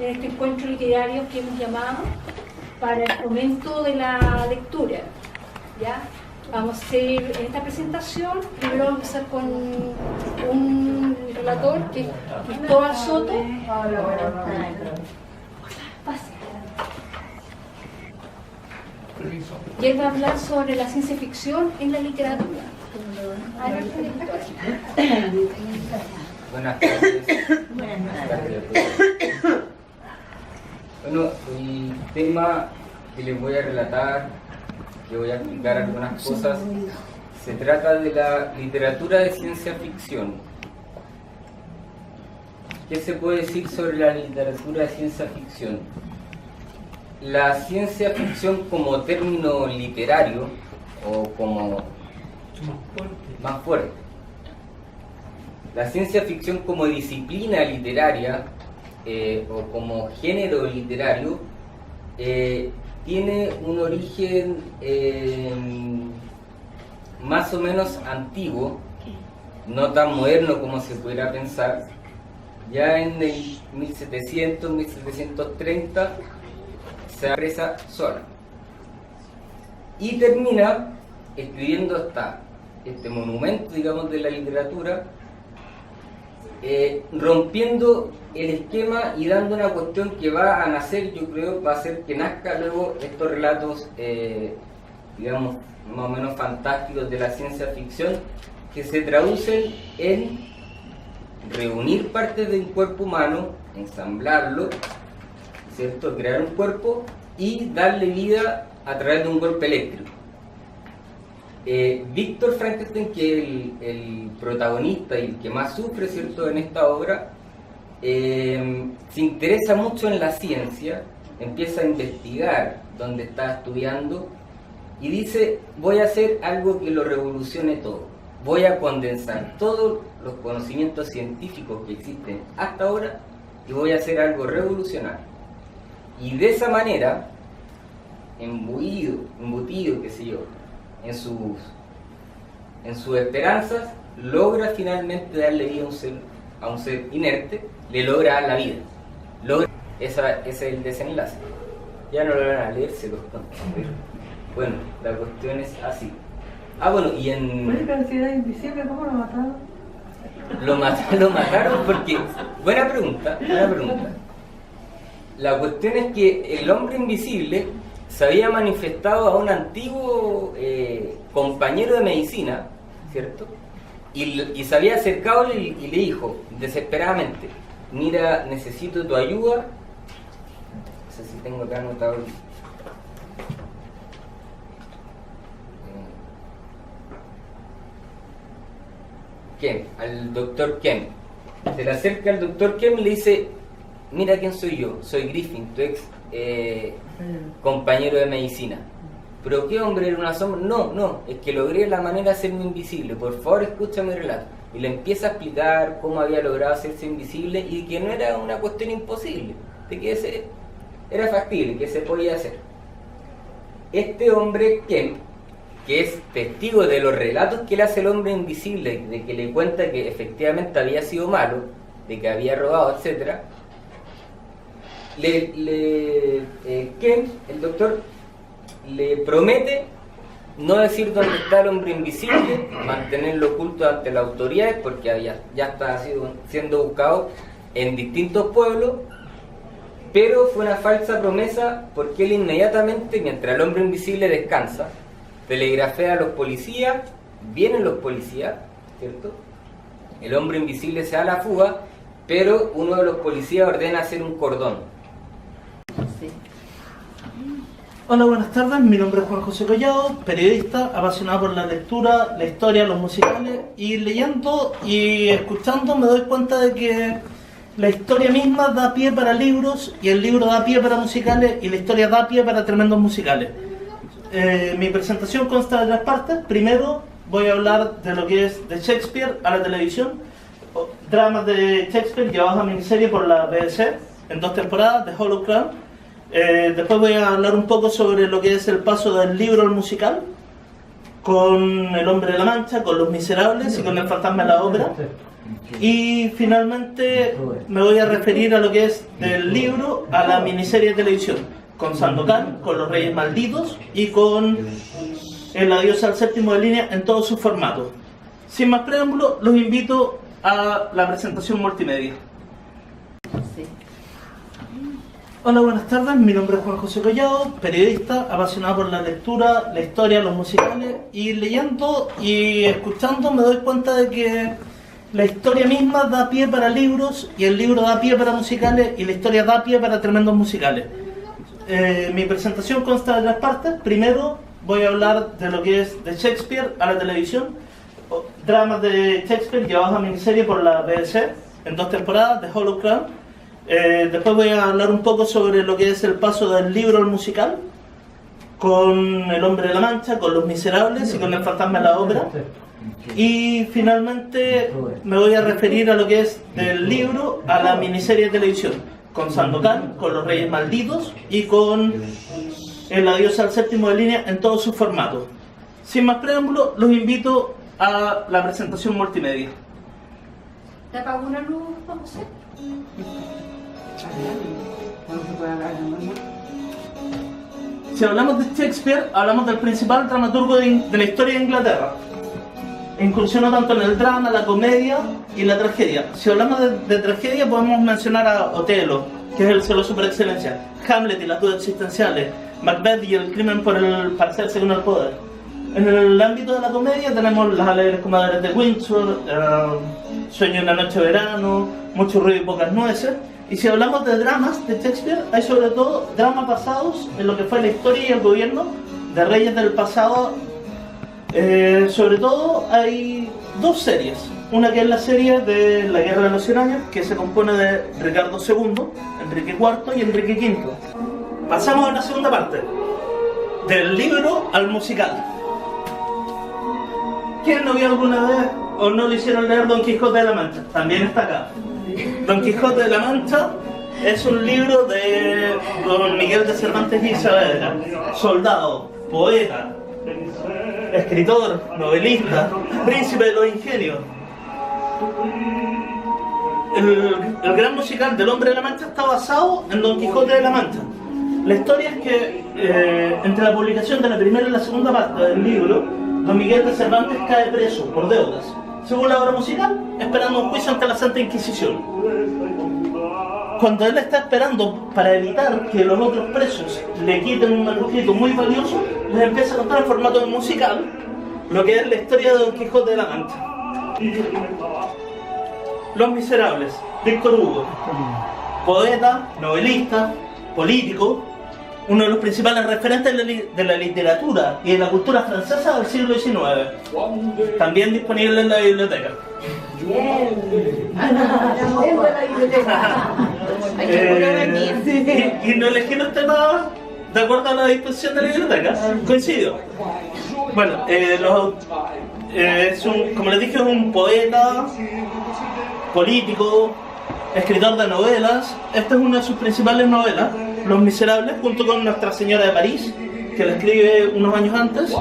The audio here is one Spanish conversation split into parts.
en este encuentro literario que hemos llamado para el fomento de la lectura. ¿Ya? Vamos a hacer en esta presentación, primero vamos a empezar con un relator que es Cristóbal Soto. Y él va a hablar sobre la ciencia ficción en la literatura. Buenas tardes. Bueno, el tema que les voy a relatar, que voy a explicar algunas cosas, se trata de la literatura de ciencia ficción. ¿Qué se puede decir sobre la literatura de ciencia ficción? La ciencia ficción como término literario, o como más fuerte, la ciencia ficción como disciplina literaria o como género literario tiene un origen más o menos antiguo, no tan moderno como se pudiera pensar. Ya en el 1700, 1730 se expresa sola y termina escribiendo hasta este monumento, digamos, de la literatura, rompiendo el esquema y dando una cuestión que va a nacer, yo creo, va a hacer que nazca luego estos relatos, digamos, más o menos fantásticos de la ciencia ficción, que se traducen en reunir partes de un cuerpo humano, ensamblarlo, ¿cierto?, crear un cuerpo y darle vida a través de un golpe eléctrico. Víctor Frankenstein, que es el protagonista y el que más sufre, ¿cierto?, en esta obra, se interesa mucho en la ciencia, empieza a investigar donde está estudiando y dice: voy a hacer algo que lo revolucione todo, voy a condensar todos los conocimientos científicos que existen hasta ahora y voy a hacer algo revolucionario. Y de esa manera, embutido, qué sé yo, en sus esperanzas, logra finalmente darle vida a un ser inerte, le logra dar la vida. Ese es el desenlace. Ya no lo van a leer, se los cuento. Bueno, la cuestión es así. Bueno, y en... Ciudad Invisible, ¿cómo lo mataron? Lo mataron porque... Buena pregunta. La cuestión es que el hombre invisible se había manifestado a un antiguo compañero de medicina, ¿cierto? Y se había acercado y le dijo desesperadamente: mira, necesito tu ayuda. No sé si tengo acá anotado. Ken, al doctor Ken. Se le acerca al doctor Ken y le dice: mira quién soy yo, soy Griffin, tu ex compañero de medicina. ¿Pero qué, hombre, era una sombra? No, es que logré la manera de hacerme invisible, por favor escucha mi relato. Y le empieza a explicar cómo había logrado hacerse invisible y que no era una cuestión imposible, de que era factible, que se podía hacer. Este hombre, Ken, que es testigo de los relatos que le hace el hombre invisible, de que le cuenta que efectivamente había sido malo, de que había robado, etc., Ken, el doctor, le promete no decir dónde está el hombre invisible, mantenerlo oculto ante las autoridades, porque ya está siendo buscado en distintos pueblos, pero fue una falsa promesa, porque él inmediatamente, mientras el hombre invisible descansa, telegrafea a los policías, vienen los policías, ¿cierto? El hombre invisible se da a la fuga, pero uno de los policías ordena hacer un cordón. Hola, buenas tardes, mi nombre es Juan José Collado, periodista, apasionado por la lectura, la historia, los musicales, y leyendo y escuchando me doy cuenta de que la historia misma da pie para libros, y el libro da pie para musicales, y la historia da pie para tremendos musicales. Mi presentación consta de 3 partes. Primero voy a hablar de lo que es de Shakespeare a la televisión, dramas de Shakespeare llevados a miniserie por la BBC en 2 temporadas, The Hollow Crown. Después voy a hablar un poco sobre lo que es el paso del libro al musical, con El Hombre de la Mancha, con Los Miserables y con El Fantasma de la Ópera. Y finalmente me voy a referir a lo que es del libro a la miniserie de televisión, con Sandokan, con Los Reyes Malditos y con El Adiós al Séptimo de Línea en todos sus formatos. Sin más preámbulo, los invito a la presentación multimedia. Hola, buenas tardes, mi nombre es Juan José Collado, periodista, apasionado por la lectura, la historia, los musicales, y leyendo y escuchando me doy cuenta de que la historia misma da pie para libros, y el libro da pie para musicales, y la historia da pie para tremendos musicales. Mi presentación consta de 3 partes. Primero voy a hablar de lo que es de Shakespeare a la televisión, dramas de Shakespeare llevados a miniserie por la BBC en 2 temporadas, The Hollow Crown. Después voy a hablar un poco sobre lo que es el paso del libro al musical, con El Hombre de la Mancha, con Los Miserables y con El Fantasma de la Ópera. Y finalmente me voy a referir a lo que es del libro a la miniserie de televisión, con Sandokan, con Los Reyes Malditos y con El Adiós al Séptimo de Línea en todos sus formatos. Sin más preámbulo, los invito a la presentación multimedia. ¿Te apagó una luz, José? Si hablamos de Shakespeare, hablamos del principal dramaturgo de la historia de Inglaterra. Incursionó tanto en el drama, la comedia y la tragedia. Si hablamos de tragedia, podemos mencionar a Otelo, que es el celoso por excelencia, Hamlet y las dudas existenciales, Macbeth y el crimen para hacerse con el poder. En el ámbito de la comedia tenemos Las alegres comadres de Windsor, Sueño en la noche de verano, Mucho ruido y pocas nueces. Y si hablamos de dramas de Shakespeare, hay sobre todo dramas basados en lo que fue la historia y el gobierno de reyes del pasado. Sobre todo hay 2 series. Una que es la serie de la Guerra de los 100 Años, que se compone de Ricardo II, Enrique IV y Enrique V. Pasamos a la segunda parte, del libro al musical. ¿Quién no vio alguna vez o no le hicieron leer Don Quijote de la Mancha? También está acá. Don Quijote de la Mancha es un libro de Don Miguel de Cervantes y Saavedra, soldado, poeta, escritor, novelista, príncipe de los ingenios. El gran musical del Hombre de la Mancha está basado en Don Quijote de la Mancha. La historia es que entre la publicación de la primera y la segunda parte del libro, Don Miguel de Cervantes cae preso por deudas, según la obra musical, esperando un juicio ante la Santa Inquisición. Cuando él está esperando para evitar que los otros presos le quiten un manuscrito muy valioso, les empieza a contar en formato musical lo que es la historia de Don Quijote de la Mancha. Los Miserables, Víctor Hugo, poeta, novelista, político, uno de los principales referentes de la literatura y de la cultura francesa del siglo XIX. También disponible en la biblioteca. Y no elegí los temas de acuerdo a la disposición de la biblioteca. Coincido. Bueno, como les dije, es un poeta, político, escritor de novelas. Esta es una de sus principales novelas, Los Miserables, junto con Nuestra Señora de París, que la escribe unos años antes.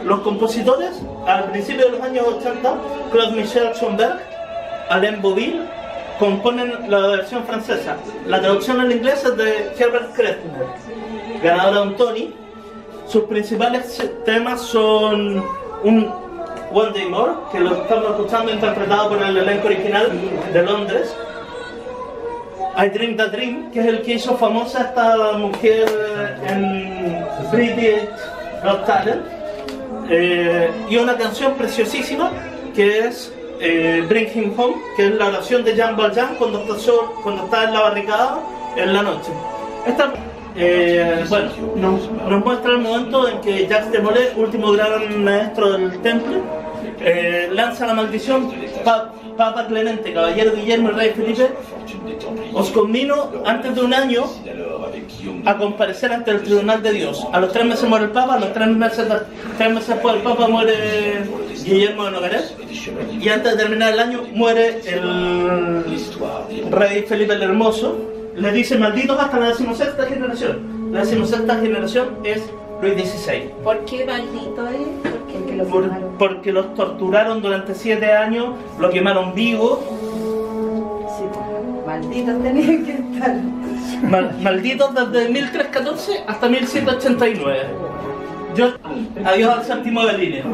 Los compositores, al principio de los años 80, Claude Michel Schönberg, Alain Boville, componen la versión francesa. La traducción al inglés es de Herbert Krechner, ganador de un Tony. Sus principales temas son un One Day More, que lo estamos escuchando interpretado por el elenco original de Londres. I Dream the Dream, que es el que hizo famosa esta mujer en British Got Talent. Y una canción preciosísima que es Bring Him Home, que es la oración de Jean Valjean cuando está en la barricada en la noche. Esta nos muestra el momento en que Jacques de Molay, último gran maestro del temple, lanza la maldición: Papa Clemente, Caballero Guillermo y Rey Felipe, os conmino antes de un año a comparecer ante el tribunal de Dios. A los 3 meses muere el Papa, a los 3 meses después del Papa muere Guillermo de Nogaret, y antes de terminar el año muere el Rey Felipe el Hermoso. Le dice malditos hasta la 16ª generación. La 16ª generación es Luis XVI. ¿Por qué maldito es? Porque lo quemaron. porque los torturaron durante 7 años, lo quemaron vivo. Sí, malditos tenían que estar. Malditos desde 1314 hasta 1789. Adiós al séptimo de línea.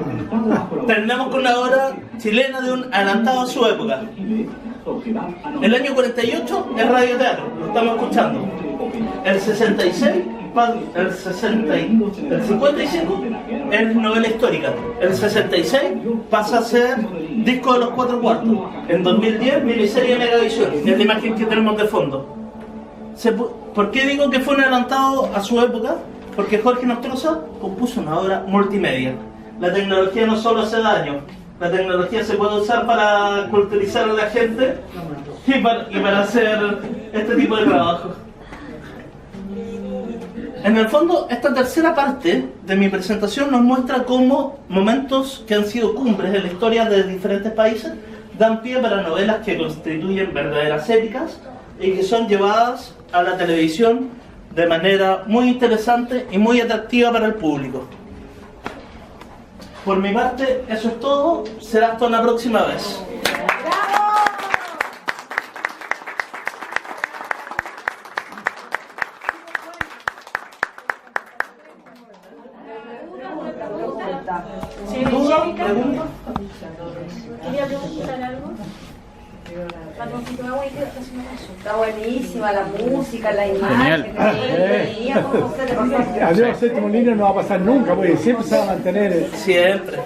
Terminamos con una obra chilena de un adelantado a su época. El año 48 es radioteatro, lo estamos escuchando. El 66, el 55 es novela histórica. El 66 pasa a ser disco de los 4 cuartos. En 2010, miniserie Megavisión. Es la imagen que tenemos de fondo. ¿Por qué digo que fue un adelantado a su época? Porque Jorge Nostroza compuso una obra multimedia. La tecnología no solo hace daño, la tecnología se puede usar para culturizar a la gente y para hacer este tipo de trabajo. En el fondo, esta tercera parte de mi presentación nos muestra cómo momentos que han sido cumbres en la historia de diferentes países dan pie para novelas que constituyen verdaderas épicas y que son llevadas a la televisión de manera muy interesante y muy atractiva para el público. Por mi parte, eso es todo. Será hasta una próxima vez. Sí, ¿Duda? Angélica, ¿Pregunta? ¿quería preguntar algo? Patroncito de agua y qué haciendo eso. Está buenísima la música, la imagen. Genial. Adiós, séptimo línea no va a pasar nunca, porque siempre se va a mantener. Siempre.